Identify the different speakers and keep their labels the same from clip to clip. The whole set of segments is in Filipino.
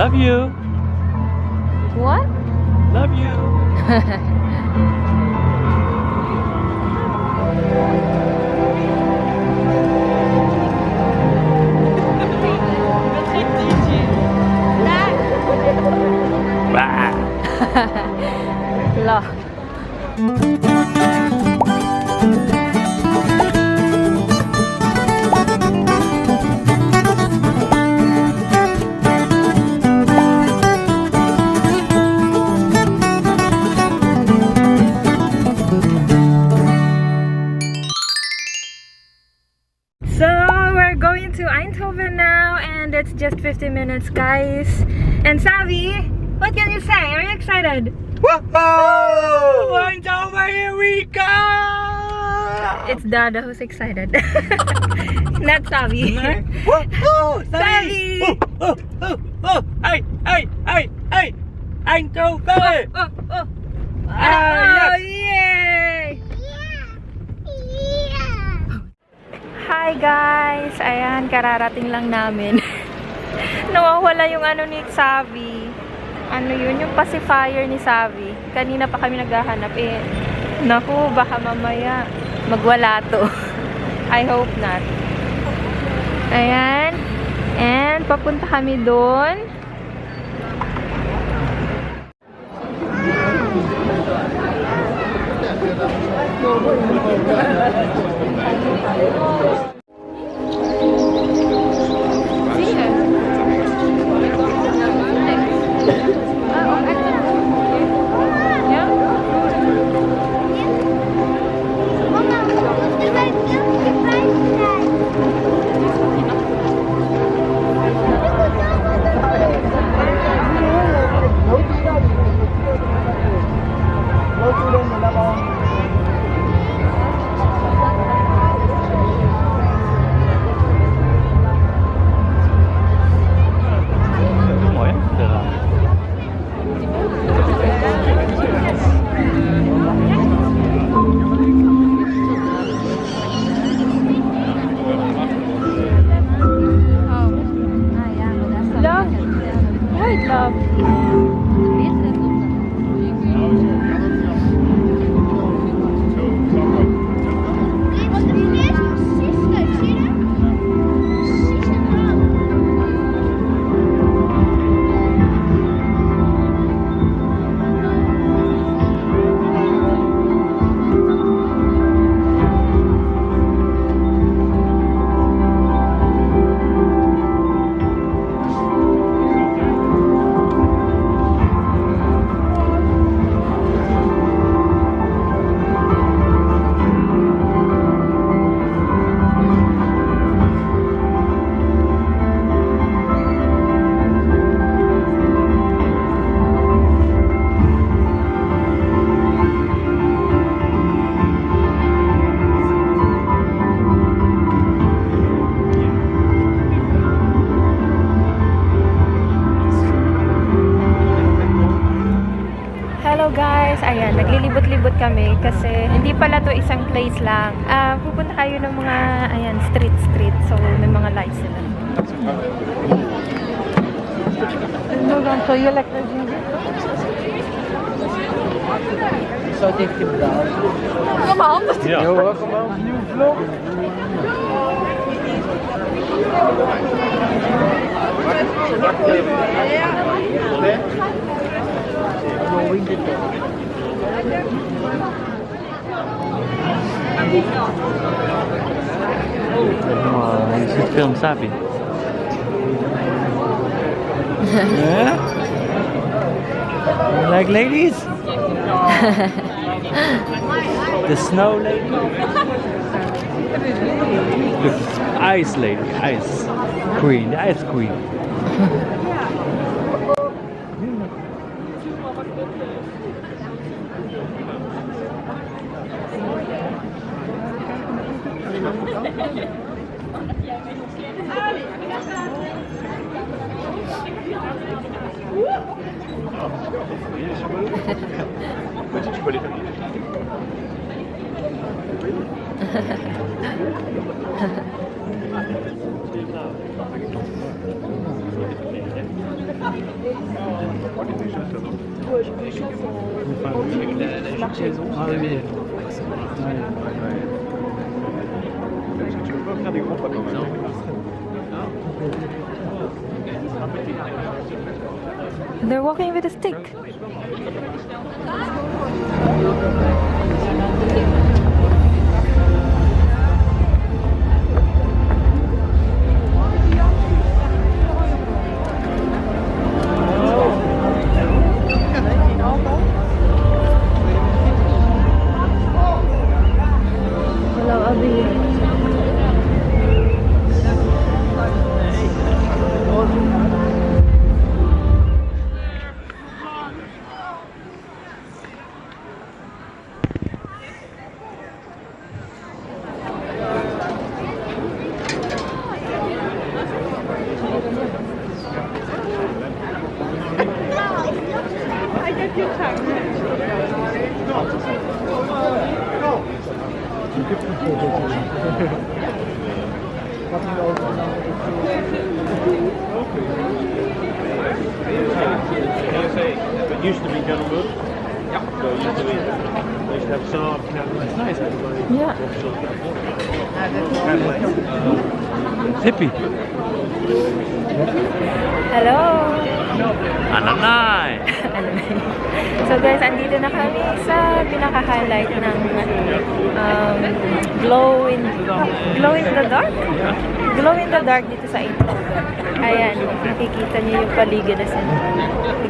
Speaker 1: Love you.
Speaker 2: What?
Speaker 1: Love you.
Speaker 2: La. So we're going to Eindhoven now, and it's just 50 minutes, guys. And Savi, what can you say? Are you excited?
Speaker 1: Whoa! Eindhoven, here we go!
Speaker 2: It's Dada who's excited. Not Savi.
Speaker 1: Whoa!
Speaker 2: Savi!
Speaker 1: Hey! Eindhoven!
Speaker 2: Oh,
Speaker 1: yes.
Speaker 2: yay! Hi guys! Ayan, kararating lang namin. Nawawala yung ano ni Savi. Ano yun? Yung pacifier ni Savi. Kanina pa kami naghahanap eh. Naku, baka mamaya magwala to. I hope not. Ayan. And papunta kami doon. Ayan, naglilibot-libot kami kasi hindi pala to isang place lang. Pupunta kayo ng mga, ayan, street. So, may mga lights sila.
Speaker 3: So you like the ginger? So take it down.
Speaker 2: Come on!
Speaker 1: Yeah.
Speaker 3: You're welcome on new vlog.
Speaker 1: Is het film Sabi? Yeah? You like ladies? The snow lady? Look, ice lady, ice queen, the ice queen. Ah oui, oui.
Speaker 4: Tu peux pas faire des gros pas quand même.
Speaker 2: They're walking with a stick. Hello, Abby.
Speaker 4: It used to be gentlemen. So it used to be, they used to have Saab, Cadillacs.
Speaker 1: Nice.
Speaker 2: Yeah.
Speaker 1: Hippie.
Speaker 2: Hello.
Speaker 1: Ananay.
Speaker 2: So guys, andito na kami sa pinaka-highlight ng glow in the dark? Glow in the dark dito sa Eindhoven. Ayan, nakikita niyo yung paligid na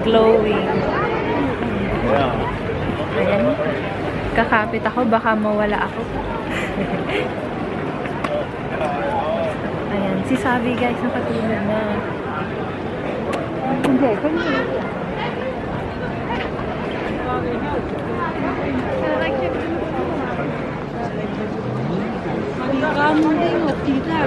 Speaker 2: glowing. Ayan. Kakapit ako, baka mawala ako. Ayan, si Sabi guys, nakatulog na. Hindi, kanina.
Speaker 3: Ang ganda ng tita.